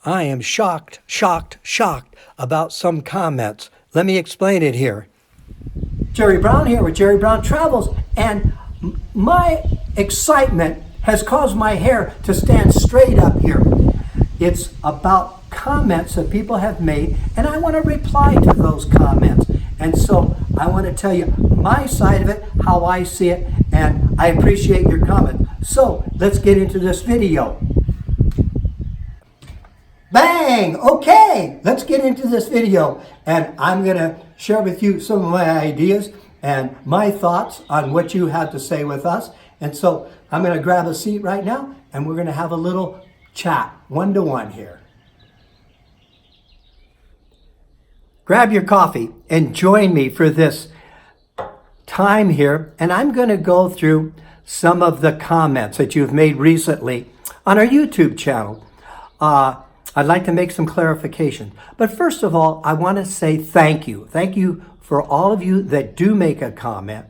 I am shocked about some comments. Let me explain it here. Jerry Brown here with Jerry Brown Travels, and my excitement has caused my hair to stand straight up here. It's about comments that people have made, and I want to reply to those comments. And so I want to tell you my side of it, how I see it, and I appreciate your comment. So let's get into this video. Bang! Okay, let's get into this video, and I'm going to share with you some of my ideas and my thoughts on what you had to say with us. And so I'm going to grab a seat right now, and we're going to have a little chat, one-to-one here. Grab your coffee and join me for this time here, and I'm going to go through some of the comments that you've made recently on our YouTube channel. I'd like to make some clarification. But first of all, I want to say thank you. Thank you for all of you that do make a comment.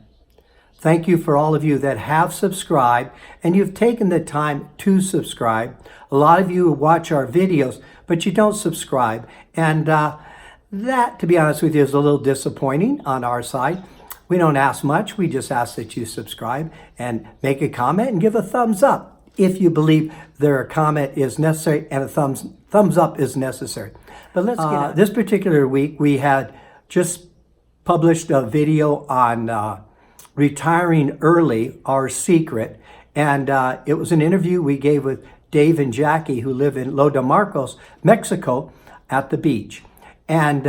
Thank you for all of you that have subscribed and you've taken the time to subscribe. A lot of you watch our videos, but you don't subscribe. And that, to be honest with you, is a little disappointing on our side. We don't ask much. We just ask that you subscribe and make a comment and give a thumbs up if you believe their comment is necessary and a thumbs up is necessary. But let's get this particular week, we had just published a video on retiring early, our secret. And it was an interview we gave with Dave and Jackie, who live in Lo de Marcos, Mexico, at the beach. And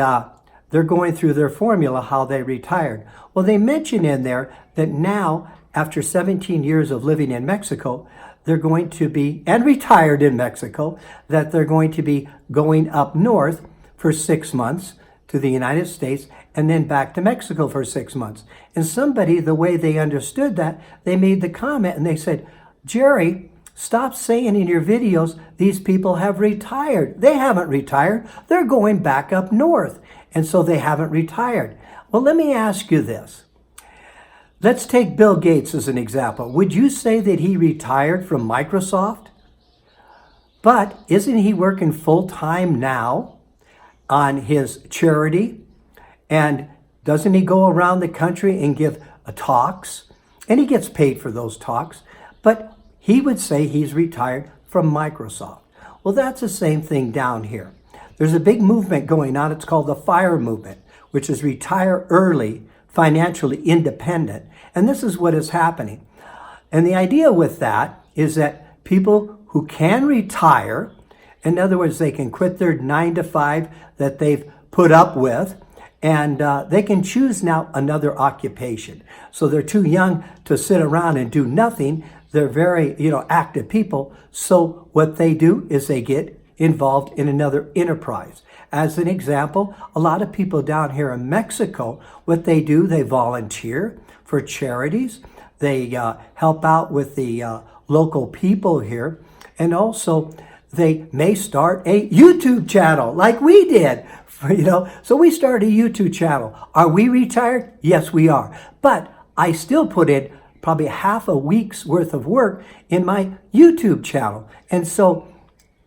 they're going through their formula, how they retired. Well, they mention in there that now, after 17 years of living in Mexico, they're going to be, and retired in Mexico, that they're going to be going up north for 6 months to the United States and then back to Mexico for 6 months. And somebody, the way they understood that, they made the comment and they said, Jerry, stop saying in your videos, these people have retired. They haven't retired. They're going back up north. And so they haven't retired. Well, let me ask you this. Let's take Bill Gates as an example. Would you say that he retired from Microsoft? But isn't he working full-time now on his charity? And doesn't he go around the country and give talks? And he gets paid for those talks. But he would say he's retired from Microsoft. Well, that's the same thing down here. There's a big movement going on. It's called the FIRE movement, which is retire early, financially independent. And this is what is happening. And the idea with that is that people who can retire, in other words, they can quit their 9-to-5 that they've put up with, and they can choose now another occupation. So they're too young to sit around and do nothing. They're very, active people. So what they do is they get involved in another enterprise. As an example, a lot of people down here in Mexico, what they do, they volunteer for charities. They help out with the local people here. And also, they may start a YouTube channel like we did. So we started a YouTube channel. Are we retired? Yes, we are. But I still put in probably half a week's worth of work in my YouTube channel. And so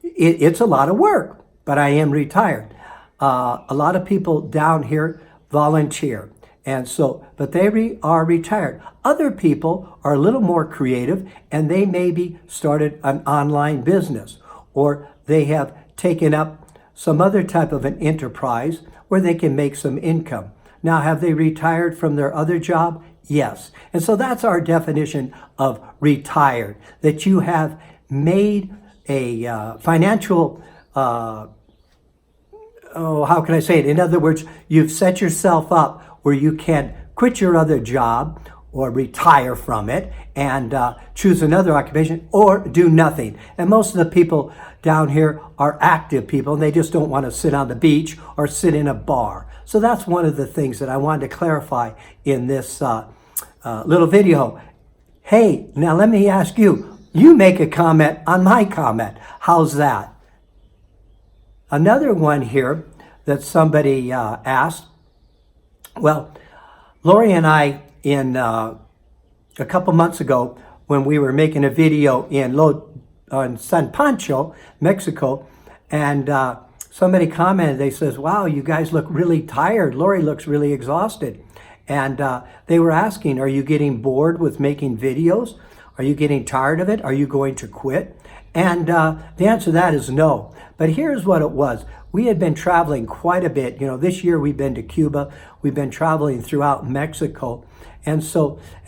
it's a lot of work, but I am retired. A lot of people down here volunteer. And so, but they are retired. Other people are a little more creative and they maybe started an online business or they have taken up some other type of an enterprise where they can make some income. Now, have they retired from their other job? Yes. And so that's our definition of retired, that you have made a financial, how can I say it? In other words, you've set yourself up where you can quit your other job or retire from it and choose another occupation or do nothing. And most of the people down here are active people and they just don't want to sit on the beach or sit in a bar. So that's one of the things that I wanted to clarify in this little video. Hey, now let me ask you, you make a comment on my comment. How's that? Another one here that somebody asked, well, Lori and I, in a couple months ago, when we were making a video in San Pancho, Mexico, And somebody commented, they says, wow, you guys look really tired. Lori looks really exhausted. And they were asking, are you getting bored with making videos? Are you getting tired of it? Are you going to quit? And the answer to that is no. But here's what it was. We had been traveling quite a bit. You know, this year we've been to Cuba. We've been traveling throughout Mexico. And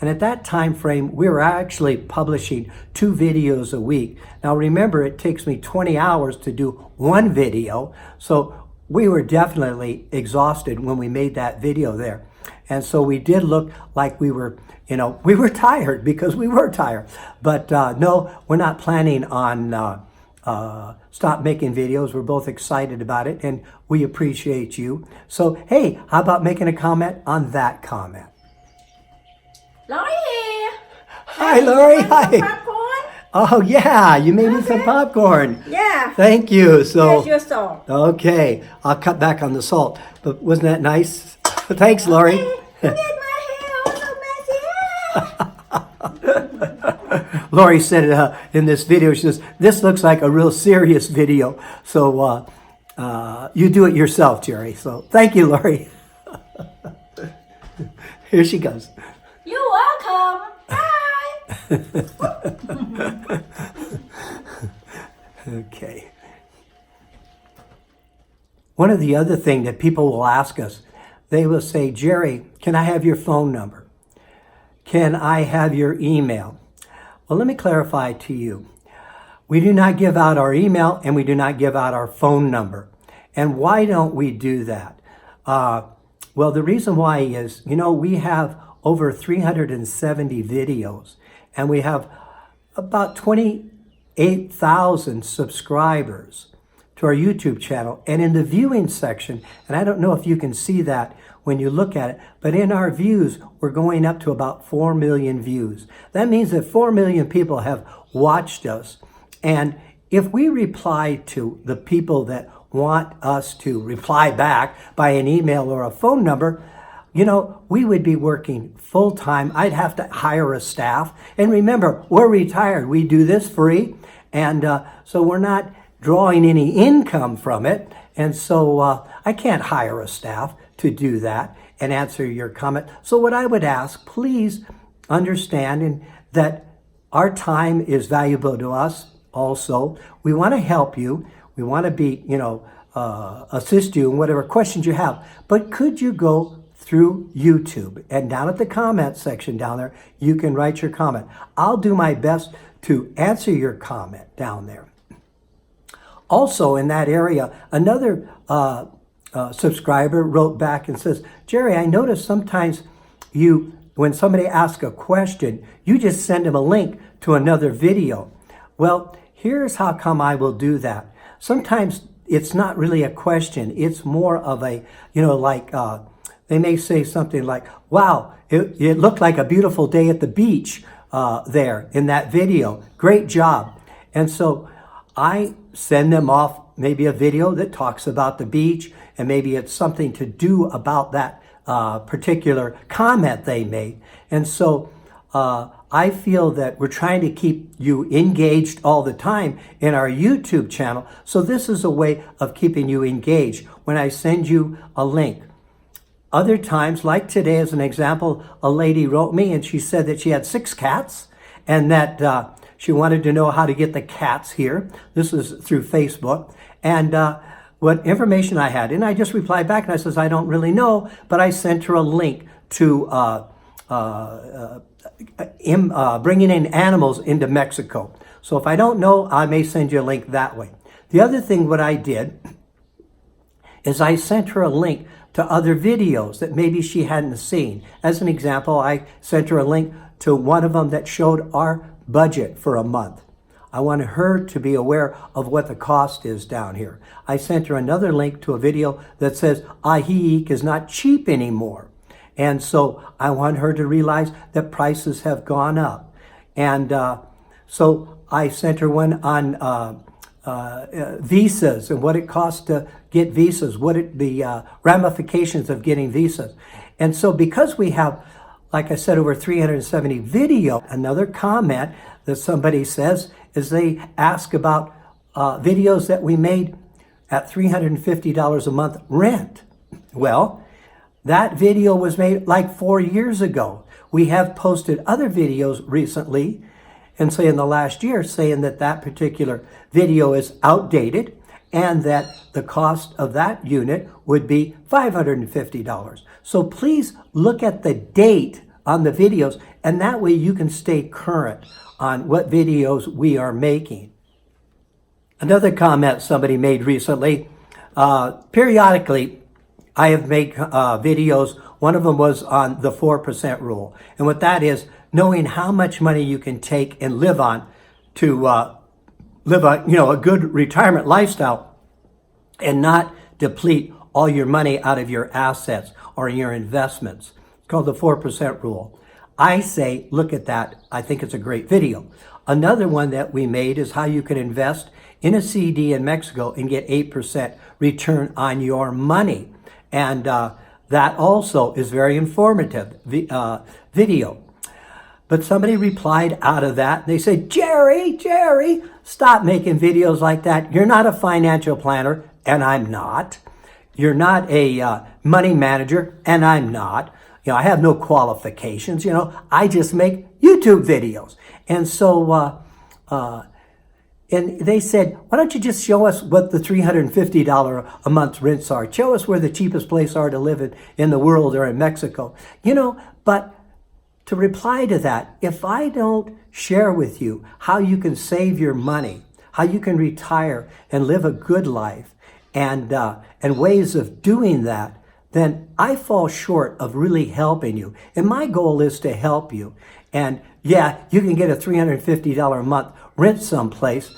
at that time frame, we were actually publishing 2 videos a week. Now remember, it takes me 20 hours to do 1 video. So we were definitely exhausted when we made that video there. And so we did look like we were, we were tired, because we were tired. But no, we're not planning on stop making videos. We're both excited about it, and we appreciate you. So, hey, how about making a comment on that comment? Lori here. Hi, Lori. Hi. Popcorn? Oh, yeah, you made me some popcorn. Yeah. Thank you. So, Here's your salt. okay, I'll cut back on the salt. But wasn't that nice? Thanks, Lori. Look at my hair, all so messy. Lori said in this video, she says, this looks like a real serious video. So you do it yourself, Jerry. So thank you, Lori. Here she goes. You're welcome. Bye. Okay. One of the other things that people will ask us, they will say, Jerry, can I have your phone number? Can I have your email? Well, let me clarify to you. We do not give out our email, and we do not give out our phone number. And why don't we do that? Well, the reason why is, we have over 370 videos, and we have about 28,000 subscribers to our YouTube channel. And in the viewing section, and I don't know if you can see that when you look at it, but in our views, we're going up to about 4 million views. That means that 4 million people have watched us. And if we reply to the people that want us to reply back by an email or a phone number, we would be working full time. I'd have to hire a staff. And remember, we're retired. We do this free. And so we're not drawing any income from it. And so I can't hire a staff to do that and answer your comment. So what I would ask, please understand that our time is valuable to us also. We want to help you. We want to be, assist you in whatever questions you have. But could you go through YouTube, and down at the comment section down there, you can write your comment. I'll do my best to answer your comment down there. Also in that area, another subscriber wrote back and says, Jerry, I notice sometimes when somebody asks a question, you just send them a link to another video. Well, here's how come I will do that. Sometimes it's not really a question. It's more of a, they may say something like, wow, it looked like a beautiful day at the beach there in that video. Great job. And so I send them off maybe a video that talks about the beach, and maybe it's something to do about that particular comment they made. And so I feel that we're trying to keep you engaged all the time in our YouTube channel. So this is a way of keeping you engaged when I send you a link. Other times, like today as an example, a lady wrote me and she said that she had 6 cats and that she wanted to know how to get the cats here. This is through Facebook. And what information I had. And I just replied back and I says, I don't really know, but I sent her a link to bringing in animals into Mexico. So if I don't know, I may send you a link that way. The other thing what I did is I sent her a link to other videos that maybe she hadn't seen. As an example, I sent her a link to one of them that showed our budget for a month. I wanted her to be aware of what the cost is down here. I sent her another link to a video that says ahiik is not cheap anymore. And so I want her to realize that prices have gone up. And so I sent her one on visas and what it costs to get visas, the ramifications of getting visas. And so because we have, like I said, over 370 video, another comment that somebody says is they ask about videos that we made at $350 a month rent. Well, that video was made like 4 years ago. We have posted other videos recently, and say in the last year, saying that that particular video is outdated and that the cost of that unit would be $550. So please look at the date on the videos, and that way you can stay current on what videos we are making. Another comment somebody made recently, periodically I have made videos. One of them was on the 4% rule. And what that is, knowing how much money you can take and live on to live a good retirement lifestyle and not deplete all your money out of your assets or your investments. It's called the 4% rule. I say, look at that. I think it's a great video. Another one that we made is how you can invest in a CD in Mexico and get 8% return on your money. And that also is very informative video. But somebody replied out of that. They said, Jerry, stop making videos like that. You're not a financial planner, and I'm not. You're not a money manager, and I'm not. I have no qualifications. I just make YouTube videos. And so, and they said, why don't you just show us what the $350 a month rents are? Show us where the cheapest place are to live in the world or in Mexico. But to reply to that, if I don't share with you how you can save your money, how you can retire and live a good life, and ways of doing that, then I fall short of really helping you. And my goal is to help you. And yeah, you can get a $350 a month rent someplace.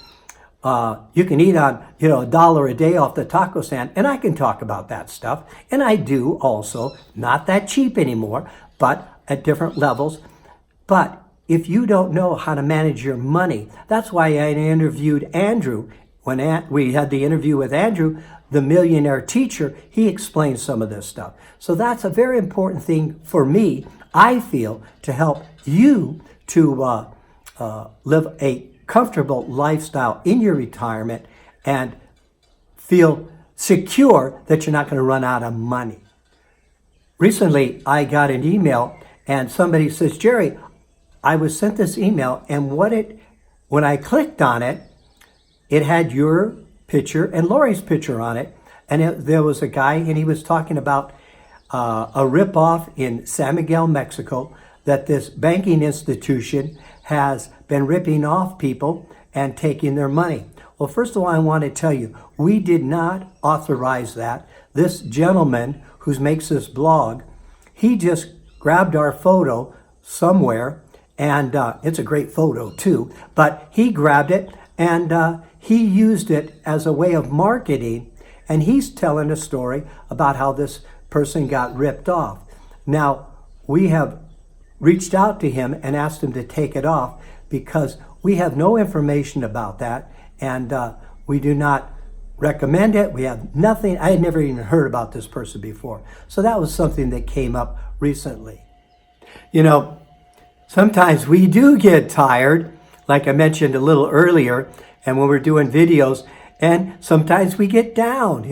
You can eat on, $1 a day off the taco stand. And I can talk about that stuff. And I do also, not that cheap anymore, but at different levels. But if you don't know how to manage your money, that's why I interviewed Andrew. When we had the interview with Andrew, the millionaire teacher, he explained some of this stuff. So that's a very important thing for me, I feel, to help you to live a comfortable lifestyle in your retirement and feel secure that you're not going to run out of money. Recently, I got an email and somebody says, Jerry, I was sent this email, and when I clicked on it, it had your picture and Lori's picture on it. And there was a guy, and he was talking about a ripoff in San Miguel, Mexico, that this banking institution has been ripping off people and taking their money. Well, first of all, I want to tell you, we did not authorize that. This gentleman who makes this blog, he just grabbed our photo somewhere, and it's a great photo too, but he grabbed it and he used it as a way of marketing, and he's telling a story about how this person got ripped off. Now, we have reached out to him and asked him to take it off because we have no information about that, and we do not recommend it. We have nothing. I had never even heard about this person before. So that was something that came up recently. Sometimes we do get tired, like I mentioned a little earlier, and when we're doing videos, and sometimes we get down,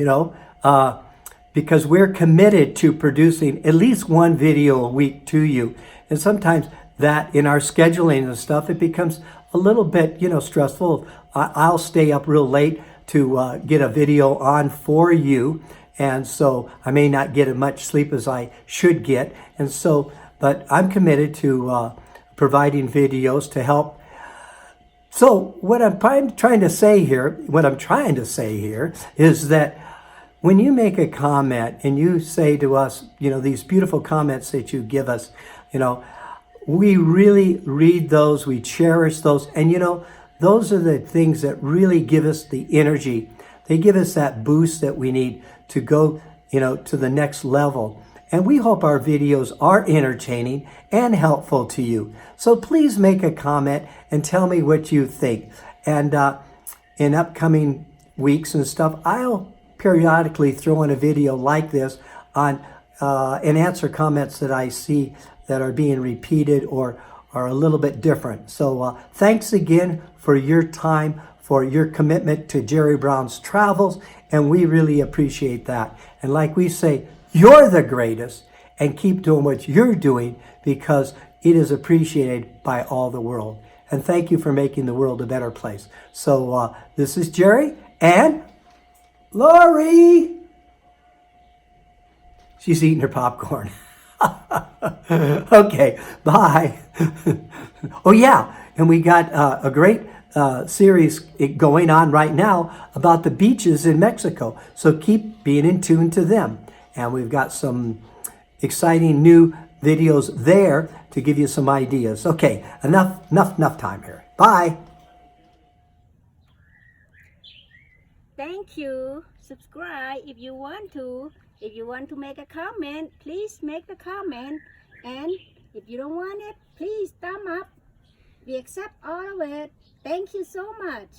because we're committed to producing at least one video a week to you. And sometimes that in our scheduling and stuff, it becomes a little bit, stressful. I'll stay up real late to get a video on for you. And so I may not get as much sleep as I should get. And so, but I'm committed to providing videos to help. So what I'm trying to say here is that when you make a comment and you say to us, these beautiful comments that you give us, we really read those, we cherish those. And those are the things that really give us the energy. They give us that boost that we need to go, to the next level. And we hope our videos are entertaining and helpful to you. So please make a comment and tell me what you think. And in upcoming weeks and stuff, I'll periodically throw in a video like this on and answer comments that I see that are being repeated or are a little bit different. So thanks again for your time for your commitment to Jerry Brown's travels, and we really appreciate that. And like we say, you're the greatest, and keep doing what you're doing because it is appreciated by all the world. And thank you for making the world a better place. So this is Jerry and Lori. She's eating her popcorn. Okay, bye. Oh yeah, and we got a great series going on right now about the beaches in Mexico. So keep being in tune to them. And we've got some exciting new videos there to give you some ideas. Okay, enough time here. Bye. Thank you. Subscribe if you want to. If you want to make a comment, please make the comment. And if you don't want it, please thumb up. We accept all of it. Thank you so much.